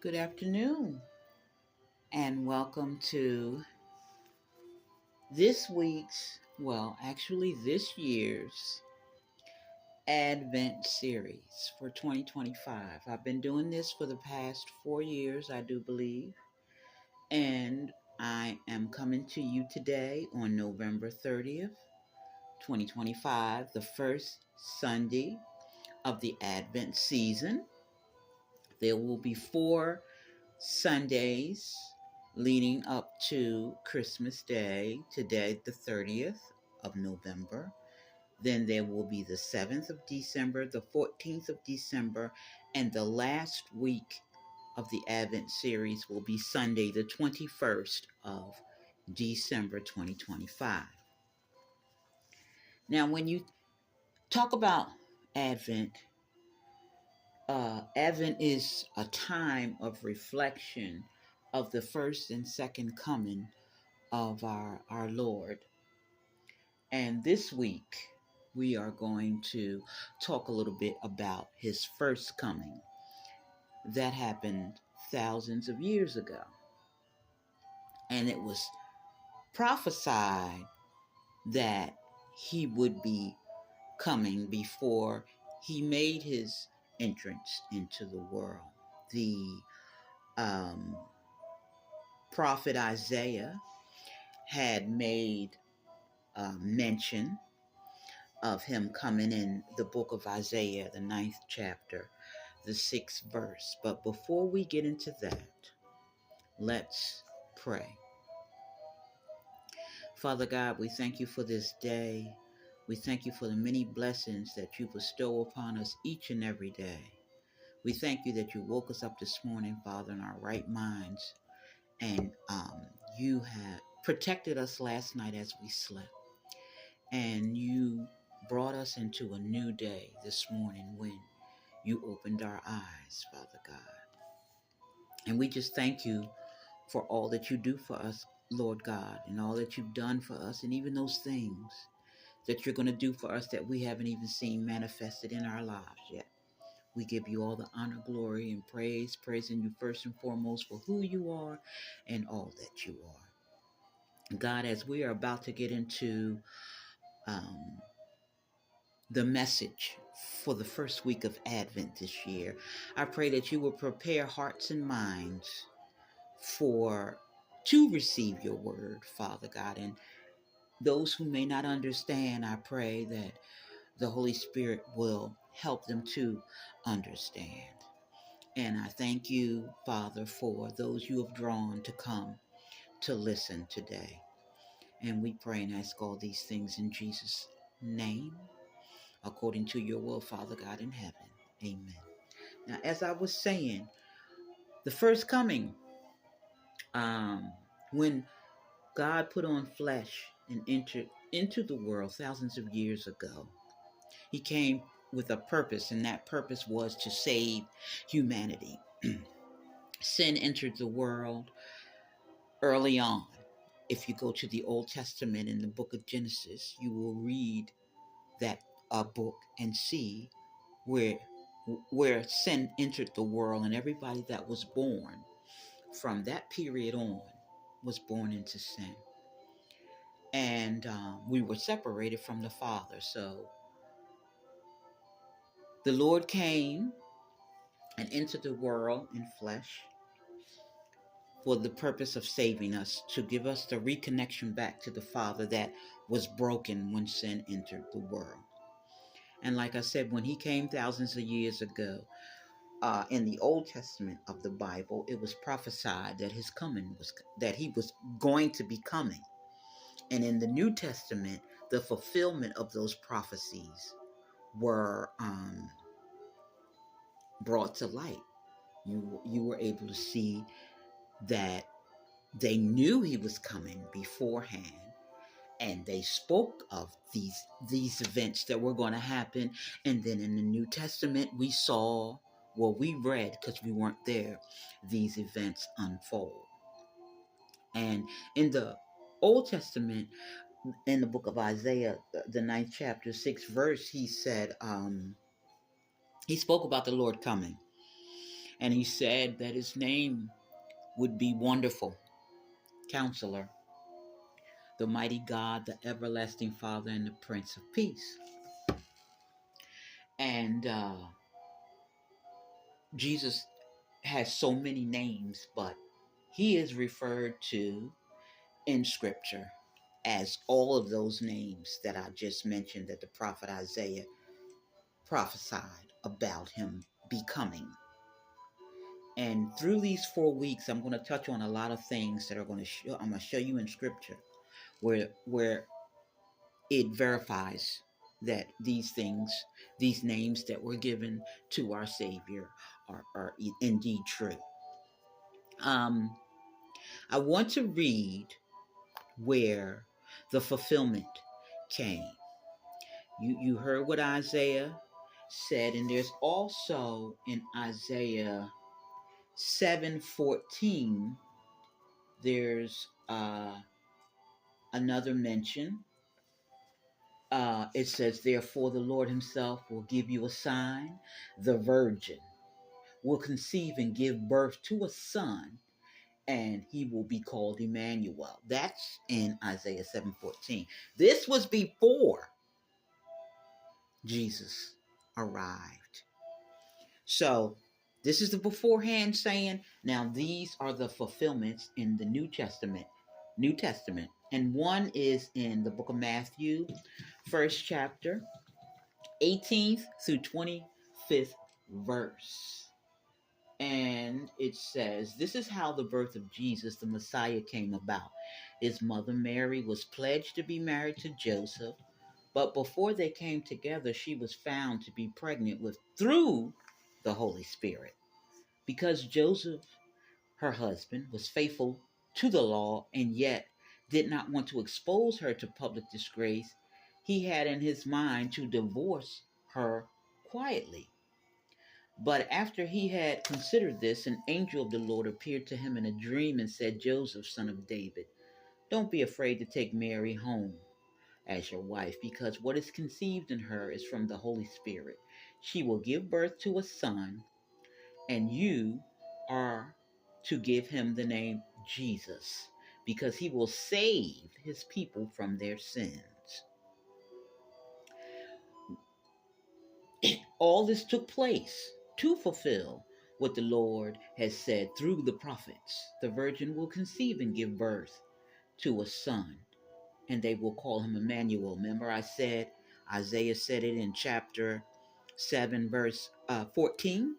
Good afternoon, and welcome to this year's Advent series for 2025. I've been doing this for the past 4 years, I do believe, and I am coming to you today on November 30th, 2025, the first Sunday of the Advent season. There will be 4 Sundays leading up to Christmas Day, today, the 30th of November. Then there will be the 7th of December, the 14th of December, and the last week of the Advent series will be Sunday, the 21st of December 2025. Now, when you talk about Advent, Advent is a time of reflection of the first and second coming of our Lord. And this week, we are going to talk a little bit about his first coming that happened thousands of years ago. And it was prophesied that he would be coming before he made his entrance into the world. The prophet Isaiah had made mention of him coming in the book of Isaiah, the 9th chapter, the 6th verse. But before we get into that, let's pray. Father God, we thank you for this day. We thank you for the many blessings that you bestow upon us each and every day. We thank you that you woke us up this morning, Father, in our right minds, and you have protected us last night as we slept. And you brought us into a new day this morning when you opened our eyes, Father God. And we just thank you for all that you do for us, Lord God, and all that you've done for us, and even those things that you're going to do for us that we haven't even seen manifested in our lives yet. We give you all the honor, glory, and praise, praising you first and foremost for who you are and all that you are. God, as we are about to get into the message for the first week of Advent this year, I pray that you will prepare hearts and minds for to receive your word, Father God. And those who may not understand, I pray that the Holy Spirit will help them to understand. And I thank you, Father, for those you have drawn to come to listen today. And we pray and ask all these things in Jesus' name, according to your will, Father God in heaven. Amen. Now, as I was saying, the first coming, when God put on flesh and entered into the world thousands of years ago, he came with a purpose, and that purpose was to save humanity. Sin entered the world early on. If you go to the Old Testament in the book of Genesis, you will read that book and see where sin entered the world, and everybody that was born from that period on was born into sin. And we were separated from the Father. So the Lord came and entered the world in flesh for the purpose of saving us, to give us the reconnection back to the Father that was broken when sin entered the world. And like I said, when he came thousands of years ago, in the Old Testament of the Bible, it was prophesied that that he was going to be coming. And in the New Testament, the fulfillment of those prophecies were brought to light. You were able to see that they knew he was coming beforehand, and they spoke of these events that were going to happen. And then in the New Testament, we saw, well, we read, because we weren't there, these events unfold. And in the Old Testament, in the book of Isaiah, the 9th chapter, 6th verse, he said, he spoke about the Lord coming. And he said that his name would be Wonderful Counselor, the Mighty God, the Everlasting Father, and the Prince of Peace. And Jesus has so many names, but he is referred to in Scripture as all of those names that I just mentioned that the prophet Isaiah prophesied about him becoming. And through these 4 weeks, I'm going to touch on a lot of things that are going to I'm going to show you in Scripture where it verifies that these things, these names that were given to our Savior are indeed true. I want to read where the fulfillment came. You heard what Isaiah said, and there's also in Isaiah 7:14, there's another mention. It says, therefore the Lord himself will give you a sign. The virgin will conceive and give birth to a son, and he will be called Emmanuel. That's in Isaiah 7:14. This was before Jesus arrived. So this is the beforehand saying. Now these are the fulfillments in the New Testament. And one is in the book of Matthew, 1st chapter, 18th through 25th verse. And it says, this is how the birth of Jesus, the Messiah, came about. His mother Mary was pledged to be married to Joseph, but before they came together, she was found to be pregnant through the Holy Spirit. Because Joseph, her husband, was faithful to the law and yet did not want to expose her to public disgrace, he had in his mind to divorce her quietly. But after he had considered this, an angel of the Lord appeared to him in a dream and said, Joseph, son of David, don't be afraid to take Mary home as your wife, because what is conceived in her is from the Holy Spirit. She will give birth to a son, and you are to give him the name Jesus, because he will save his people from their sins. All this took place to fulfill what the Lord has said through the prophets. The virgin will conceive and give birth to a son, and they will call him Emmanuel. Remember I said, Isaiah said it in chapter 7, verse 14.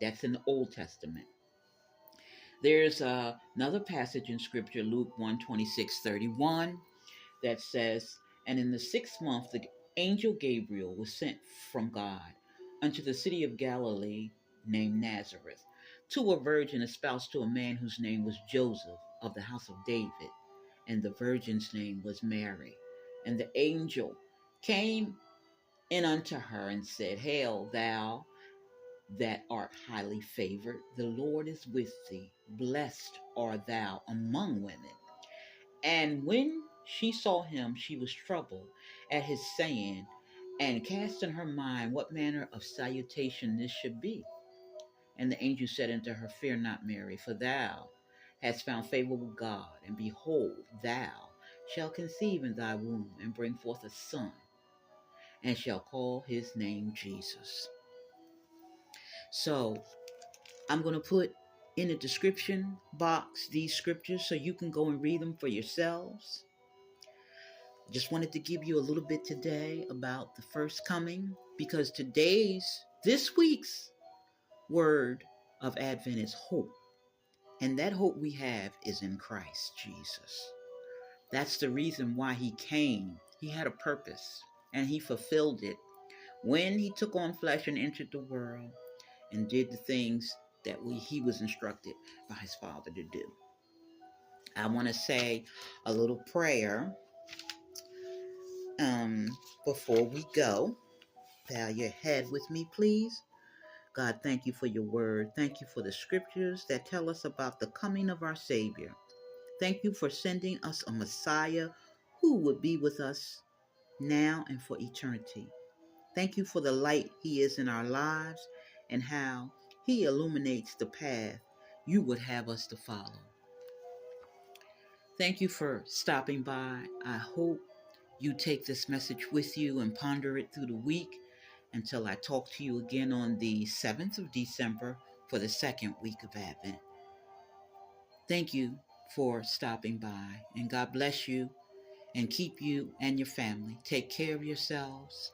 That's in the Old Testament. There's another passage in Scripture, Luke 1:26-31, that says, and in the 6th month, the angel Gabriel was sent from God unto the city of Galilee named Nazareth, to a virgin espoused to a man whose name was Joseph, of the house of David, and the virgin's name was Mary. And the angel came in unto her and said, Hail, thou that art highly favored, the Lord is with thee. Blessed art thou among women. And when she saw him, she was troubled at his saying, and cast in her mind what manner of salutation this should be. And the angel said unto her, Fear not, Mary, for thou hast found favor with God, and behold, thou shalt conceive in thy womb, and bring forth a son, and shall call his name Jesus. So I'm going to put in the description box these scriptures so you can go and read them for yourselves. Just wanted to give you a little bit today about the first coming, because this week's word of Advent is hope. And that hope we have is in Christ Jesus. That's the reason why he came. He had a purpose, and he fulfilled it when he took on flesh and entered the world and did the things that he was instructed by his Father to do. I want to say a little prayer before we go. Bow your head with me, please. God, thank you for your word. Thank you for the scriptures that tell us about the coming of our Savior. Thank you for sending us a Messiah who would be with us now and for eternity. Thank you for the light he is in our lives and how He illuminates the path you would have us to follow. Thank you for stopping by. I hope you take this message with you and ponder it through the week until I talk to you again on the 7th of December for the second week of Advent. Thank you for stopping by, and God bless you and keep you and your family. Take care of yourselves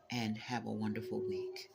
and have a wonderful week.